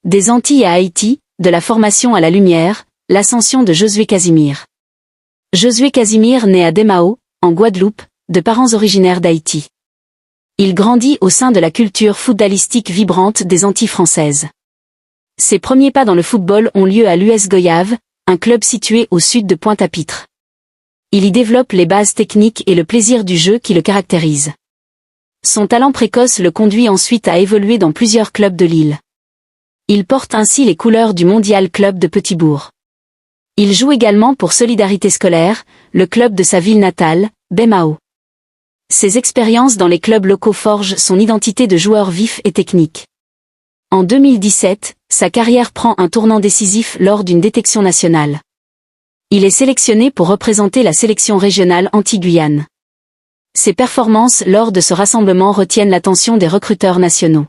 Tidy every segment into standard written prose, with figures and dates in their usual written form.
Des Antilles à Haïti, de la formation à la lumière, l'ascension de Josué Casimir. Josué Casimir naît à Des-Mahos, en Guadeloupe, de parents originaires d'Haïti. Il grandit au sein de la culture footballistique vibrante des Antilles françaises. Ses premiers pas dans le football ont lieu à l'US Goyave, un club situé au sud de Pointe-à-Pitre. Il y développe les bases techniques et le plaisir du jeu qui le caractérisent. Son talent précoce le conduit ensuite à évoluer dans plusieurs clubs de l'île. Il porte ainsi les couleurs du Mondial Club de Petit-Bourg. Il joue également pour Solidarité Scolaire, le club de sa ville natale, Des-Mahos. Ses expériences dans les clubs locaux forgent son identité de joueur vif et technique. En 2017, sa carrière prend un tournant décisif lors d'une détection nationale. Il est sélectionné pour représenter la sélection régionale Antilles-Guyane. Ses performances lors de ce rassemblement retiennent l'attention des recruteurs nationaux.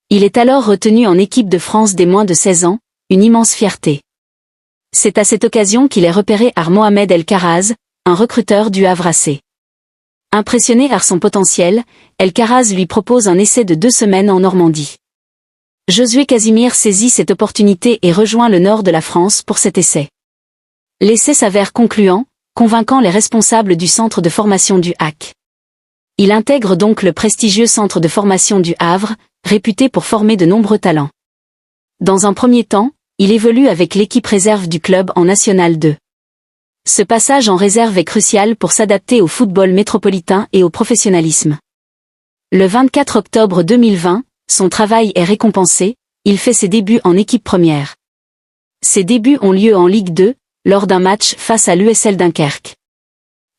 Il est alors retenu en équipe de France des moins de 16 ans, une immense fierté. C'est à cette occasion qu'il est repéré par Mohamed El Karaz, un recruteur du Havre AC. Impressionné par son potentiel, El Karaz lui propose un essai de 2 semaines en Normandie. Josué Casimir saisit cette opportunité et rejoint le nord de la France pour cet essai. L'essai s'avère concluant, convainquant les responsables du centre de formation du HAC. Il intègre donc le prestigieux centre de formation du Havre, réputé pour former de nombreux talents. Dans un premier temps, il évolue avec l'équipe réserve du club en National 2. Ce passage en réserve est crucial pour s'adapter au football métropolitain et au professionnalisme. Le 24 octobre 2020, son travail est récompensé, il fait ses débuts en équipe première. Ses débuts ont lieu en Ligue 2, lors d'un match face à l'USL Dunkerque.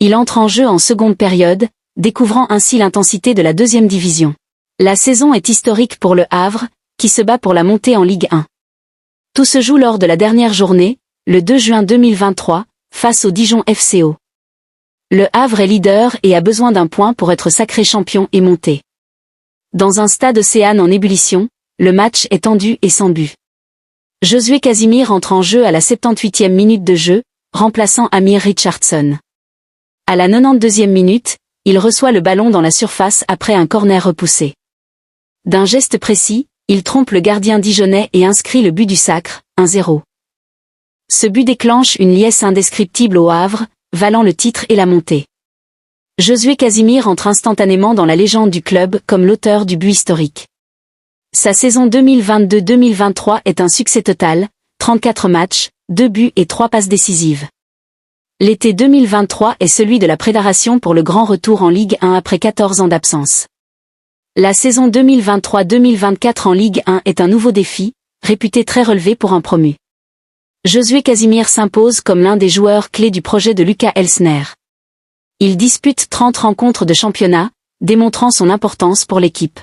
Il entre en jeu en seconde période, découvrant ainsi l'intensité de la deuxième division. La saison est historique pour le Havre, qui se bat pour la montée en Ligue 1. Tout se joue lors de la dernière journée, le 2 juin 2023, face au Dijon FCO. Le Havre est leader et a besoin d'un point pour être sacré champion et monter. Dans un stade Océane en ébullition, le match est tendu et sans but. Josué Casimir entre en jeu à la 78e minute de jeu, remplaçant Amir Richardson. À la 92e minute, il reçoit le ballon dans la surface après un corner repoussé. D'un geste précis, il trompe le gardien dijonnais et inscrit le but du sacre, 1-0. Ce but déclenche une liesse indescriptible au Havre, valant le titre et la montée. Josué Casimir entre instantanément dans la légende du club comme l'auteur du but historique. Sa saison 2022-2023 est un succès total, 34 matchs, 2 buts et 3 passes décisives. L'été 2023 est celui de la préparation pour le grand retour en Ligue 1 après 14 ans d'absence. La saison 2023-2024 en Ligue 1 est un nouveau défi, réputé très relevé pour un promu. Josué Casimir s'impose comme l'un des joueurs clés du projet de Lucas Elsner. Il dispute 30 rencontres de championnat, démontrant son importance pour l'équipe.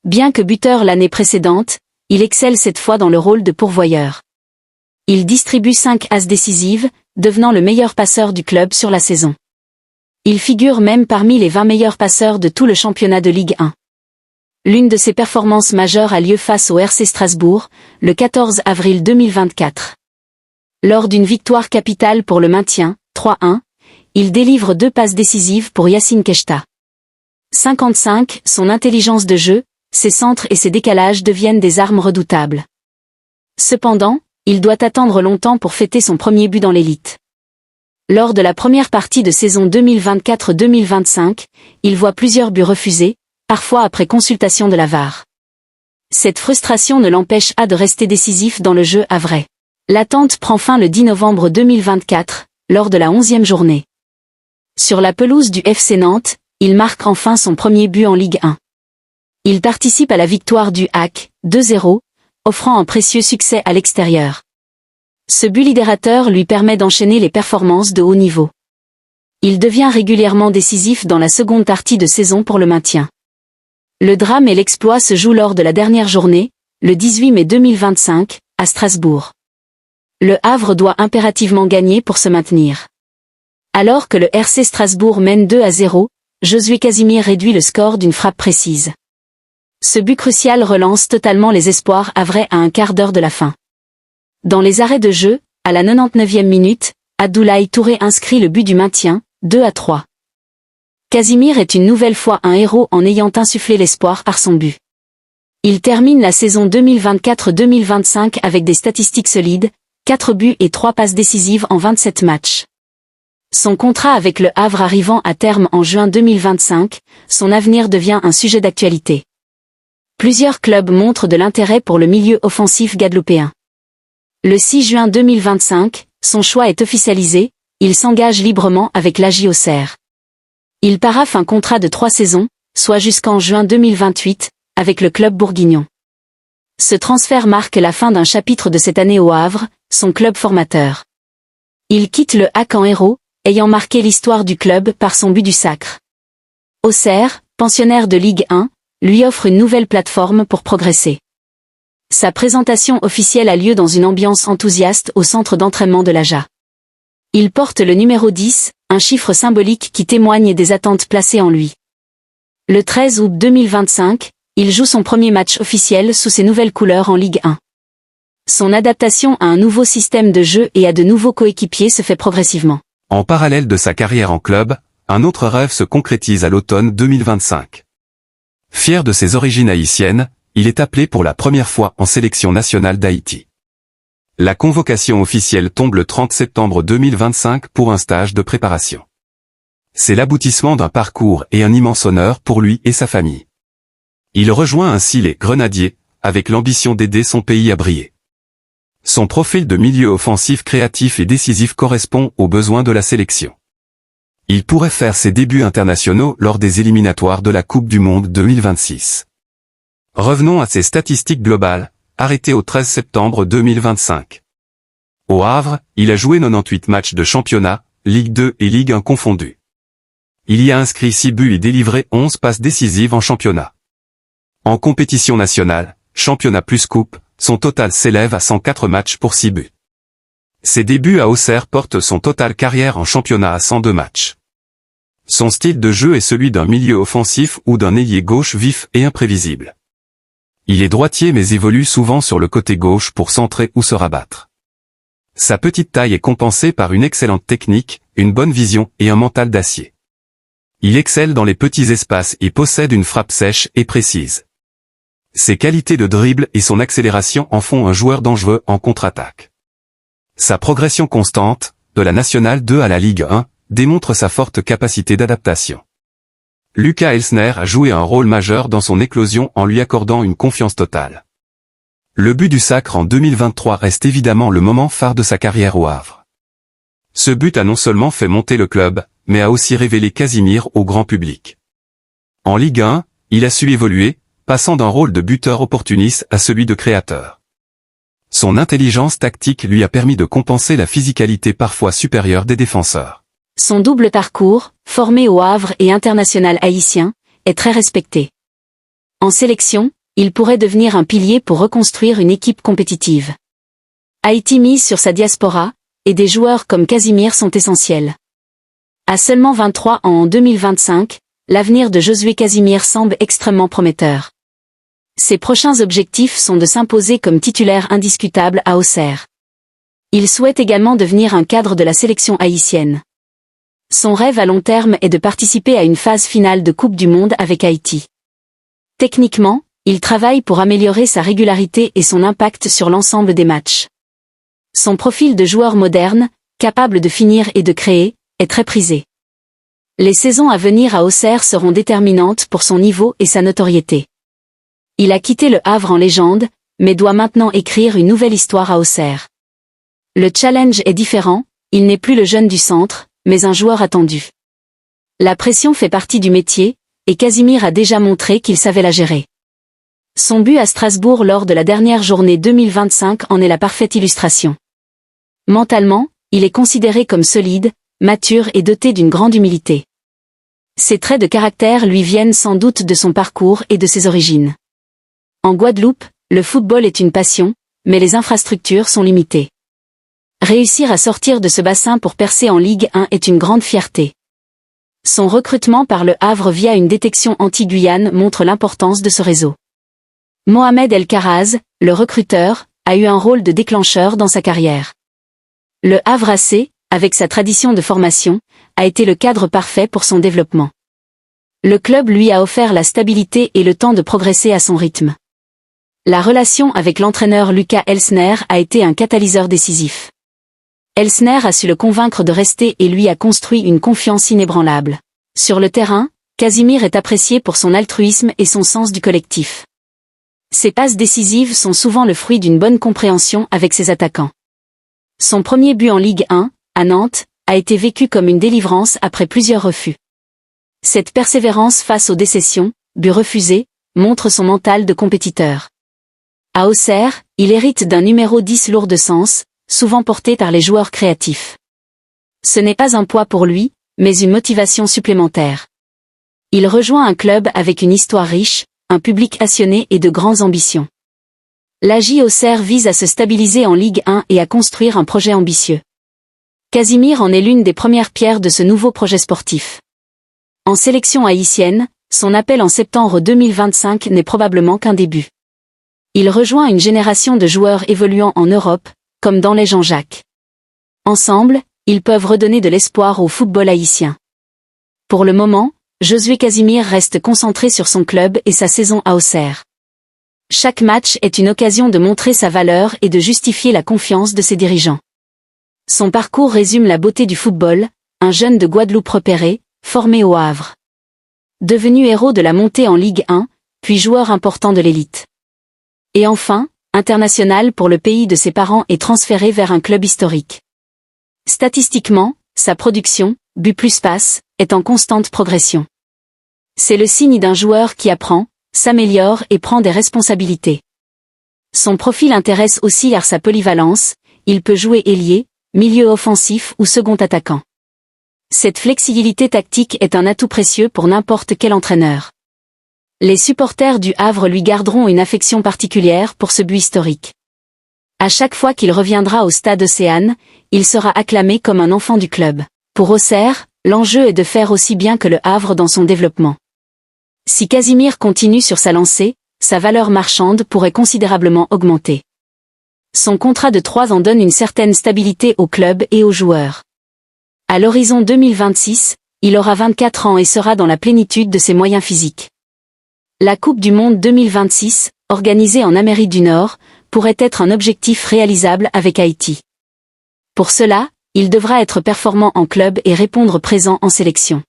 Bien que buteur l'année précédente, il excelle cette fois dans le rôle de pourvoyeur. Il distribue 5 passes décisives, devenant le meilleur passeur du club sur la saison. Il figure même parmi les 20 meilleurs passeurs de tout le championnat de Ligue 1. L'une de ses performances majeures a lieu face au RC Strasbourg, le 14 avril 2024. Lors d'une victoire capitale pour le maintien, 3-1, il délivre 2 passes décisives pour Yacine Keshta. 55, son intelligence de jeu, ses centres et ses décalages deviennent des armes redoutables. Cependant, il doit attendre longtemps pour fêter son premier but dans l'élite. Lors de la première partie de saison 2024-2025, il voit plusieurs buts refusés, parfois après consultation de la VAR. Cette frustration ne l'empêche pas de rester décisif dans le jeu havrais. L'attente prend fin le 10 novembre 2024, lors de la 11e journée. Sur la pelouse du FC Nantes, il marque enfin son premier but en Ligue 1. Il participe à la victoire du HAC, 2-0, offrant un précieux succès à l'extérieur. Ce but libérateur lui permet d'enchaîner les performances de haut niveau. Il devient régulièrement décisif dans la seconde partie de saison pour le maintien. Le drame et l'exploit se jouent lors de la dernière journée, le 18 mai 2025, à Strasbourg. Le Havre doit impérativement gagner pour se maintenir. Alors que le RC Strasbourg mène 2-0, Josué Casimir réduit le score d'une frappe précise. Ce but crucial relance totalement les espoirs havrais à un quart d'heure de la fin. Dans les arrêts de jeu, à la 99e minute, Abdoulaye Touré inscrit le but du maintien, 2-3. Casimir est une nouvelle fois un héros en ayant insufflé l'espoir par son but. Il termine la saison 2024-2025 avec des statistiques solides, 4 buts et 3 passes décisives en 27 matchs. Son contrat avec le Havre arrivant à terme en juin 2025, son avenir devient un sujet d'actualité. Plusieurs clubs montrent de l'intérêt pour le milieu offensif guadeloupéen. Le 6 juin 2025, son choix est officialisé, il s'engage librement avec l'AJ Auxerre. Il paraphe un contrat de 3 saisons, soit jusqu'en juin 2028, avec le club bourguignon. Ce transfert marque la fin d'un chapitre de cette année au Havre, son club formateur. Il quitte le HAC en héros, ayant marqué l'histoire du club par son but du sacre. Auxerre, pensionnaire de Ligue 1, lui offre une nouvelle plateforme pour progresser. Sa présentation officielle a lieu dans une ambiance enthousiaste au centre d'entraînement de l'AJA. Il porte le numéro 10, un chiffre symbolique qui témoigne des attentes placées en lui. Le 13 août 2025, il joue son premier match officiel sous ses nouvelles couleurs en Ligue 1. Son adaptation à un nouveau système de jeu et à de nouveaux coéquipiers se fait progressivement. En parallèle de sa carrière en club, un autre rêve se concrétise à l'automne 2025. Fier de ses origines haïtiennes, il est appelé pour la première fois en sélection nationale d'Haïti. La convocation officielle tombe le 30 septembre 2025 pour un stage de préparation. C'est l'aboutissement d'un parcours et un immense honneur pour lui et sa famille. Il rejoint ainsi les Grenadiers, avec l'ambition d'aider son pays à briller. Son profil de milieu offensif créatif et décisif correspond aux besoins de la sélection. Il pourrait faire ses débuts internationaux lors des éliminatoires de la Coupe du Monde 2026. Revenons à ses statistiques globales, arrêtées au 13 septembre 2025. Au Havre, il a joué 98 matchs de championnat, Ligue 2 et Ligue 1 confondus. Il y a inscrit 6 buts et délivré 11 passes décisives en championnat. En compétition nationale, championnat plus coupe, son total s'élève à 104 matchs pour 6 buts. Ses débuts à Auxerre portent son total carrière en championnat à 102 matchs. Son style de jeu est celui d'un milieu offensif ou d'un ailier gauche vif et imprévisible. Il est droitier mais évolue souvent sur le côté gauche pour centrer ou se rabattre. Sa petite taille est compensée par une excellente technique, une bonne vision et un mental d'acier. Il excelle dans les petits espaces et possède une frappe sèche et précise. Ses qualités de dribble et son accélération en font un joueur dangereux en contre-attaque. Sa progression constante, de la Nationale 2 à la Ligue 1, démontre sa forte capacité d'adaptation. Lucas Elsner a joué un rôle majeur dans son éclosion en lui accordant une confiance totale. Le but du sacre en 2023 reste évidemment le moment phare de sa carrière au Havre. Ce but a non seulement fait monter le club, mais a aussi révélé Casimir au grand public. En Ligue 1, il a su évoluer, passant d'un rôle de buteur opportuniste à celui de créateur. Son intelligence tactique lui a permis de compenser la physicalité parfois supérieure des défenseurs. Son double parcours, formé au Havre et international haïtien, est très respecté. En sélection, il pourrait devenir un pilier pour reconstruire une équipe compétitive. Haïti mise sur sa diaspora, et des joueurs comme Casimir sont essentiels. À seulement 23 ans en 2025, l'avenir de Josué Casimir semble extrêmement prometteur. Ses prochains objectifs sont de s'imposer comme titulaire indiscutable à Auxerre. Il souhaite également devenir un cadre de la sélection haïtienne. Son rêve à long terme est de participer à une phase finale de Coupe du Monde avec Haïti. Techniquement, il travaille pour améliorer sa régularité et son impact sur l'ensemble des matchs. Son profil de joueur moderne, capable de finir et de créer, est très prisé. Les saisons à venir à Auxerre seront déterminantes pour son niveau et sa notoriété. Il a quitté le Havre en légende, mais doit maintenant écrire une nouvelle histoire à Auxerre. Le challenge est différent, il n'est plus le jeune du centre, mais un joueur attendu. La pression fait partie du métier, et Casimir a déjà montré qu'il savait la gérer. Son but à Strasbourg lors de la dernière journée 2025 en est la parfaite illustration. Mentalement, il est considéré comme solide, mature et doté d'une grande humilité. Ses traits de caractère lui viennent sans doute de son parcours et de ses origines. En Guadeloupe, le football est une passion, mais les infrastructures sont limitées. Réussir à sortir de ce bassin pour percer en Ligue 1 est une grande fierté. Son recrutement par le Havre via une détection anti-Guyane montre l'importance de ce réseau. Mohamed El Karaz, le recruteur, a eu un rôle de déclencheur dans sa carrière. Le Havre AC, avec sa tradition de formation, a été le cadre parfait pour son développement. Le club lui a offert la stabilité et le temps de progresser à son rythme. La relation avec l'entraîneur Lucas Elsner a été un catalyseur décisif. Elsner a su le convaincre de rester et lui a construit une confiance inébranlable. Sur le terrain, Casimir est apprécié pour son altruisme et son sens du collectif. Ses passes décisives sont souvent le fruit d'une bonne compréhension avec ses attaquants. Son premier but en Ligue 1, à Nantes, a été vécu comme une délivrance après plusieurs refus. Cette persévérance face aux décessions, buts refusés, montre son mental de compétiteur. À Auxerre, il hérite d'un numéro 10 lourd de sens, souvent porté par les joueurs créatifs. Ce n'est pas un poids pour lui, mais une motivation supplémentaire. Il rejoint un club avec une histoire riche, un public passionné et de grandes ambitions. L'AJ Auxerre vise à se stabiliser en Ligue 1 et à construire un projet ambitieux. Casimir en est l'une des premières pierres de ce nouveau projet sportif. En sélection haïtienne, son appel en septembre 2025 n'est probablement qu'un début. Il rejoint une génération de joueurs évoluant en Europe, comme dans les Jean-Jacques. Ensemble, ils peuvent redonner de l'espoir au football haïtien. Pour le moment, Josué Casimir reste concentré sur son club et sa saison à Auxerre. Chaque match est une occasion de montrer sa valeur et de justifier la confiance de ses dirigeants. Son parcours résume la beauté du football, un jeune de Guadeloupe repéré, formé au Havre. Devenu héros de la montée en Ligue 1, puis joueur important de l'élite. Et enfin, international pour le pays de ses parents et transféré vers un club historique. Statistiquement, sa production, but plus passe, est en constante progression. C'est le signe d'un joueur qui apprend, s'améliore et prend des responsabilités. Son profil intéresse aussi par sa polyvalence, il peut jouer ailier, milieu offensif ou second attaquant. Cette flexibilité tactique est un atout précieux pour n'importe quel entraîneur. Les supporters du Havre lui garderont une affection particulière pour ce but historique. À chaque fois qu'il reviendra au stade Océane, il sera acclamé comme un enfant du club. Pour Auxerre, l'enjeu est de faire aussi bien que le Havre dans son développement. Si Casimir continue sur sa lancée, sa valeur marchande pourrait considérablement augmenter. Son contrat de 3 ans donne une certaine stabilité au club et aux joueurs. À l'horizon 2026, il aura 24 ans et sera dans la plénitude de ses moyens physiques. La Coupe du Monde 2026, organisée en Amérique du Nord, pourrait être un objectif réalisable avec Haïti. Pour cela, il devra être performant en club et répondre présent en sélection.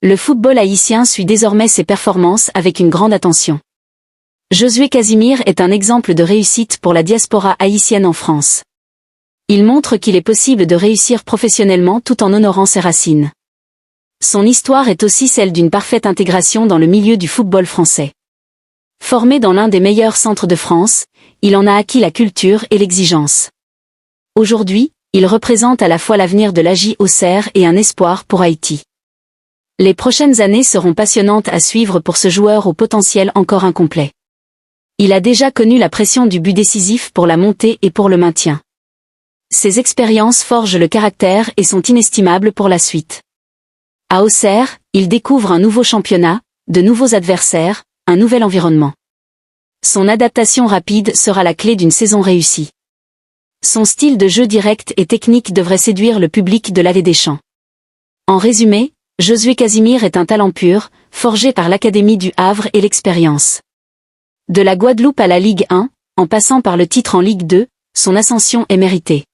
Le football haïtien suit désormais ses performances avec une grande attention. Josué Casimir est un exemple de réussite pour la diaspora haïtienne en France. Il montre qu'il est possible de réussir professionnellement tout en honorant ses racines. Son histoire est aussi celle d'une parfaite intégration dans le milieu du football français. Formé dans l'un des meilleurs centres de France, il en a acquis la culture et l'exigence. Aujourd'hui, il représente à la fois l'avenir de l'AJ Auxerre et un espoir pour Haïti. Les prochaines années seront passionnantes à suivre pour ce joueur au potentiel encore incomplet. Il a déjà connu la pression du but décisif pour la montée et pour le maintien. Ces expériences forgent le caractère et sont inestimables pour la suite. À Auxerre, il découvre un nouveau championnat, de nouveaux adversaires, un nouvel environnement. Son adaptation rapide sera la clé d'une saison réussie. Son style de jeu direct et technique devrait séduire le public de l'Allée des Champs. En résumé, Josué Casimir est un talent pur, forgé par l'Académie du Havre et l'expérience. De la Guadeloupe à la Ligue 1, en passant par le titre en Ligue 2, son ascension est méritée.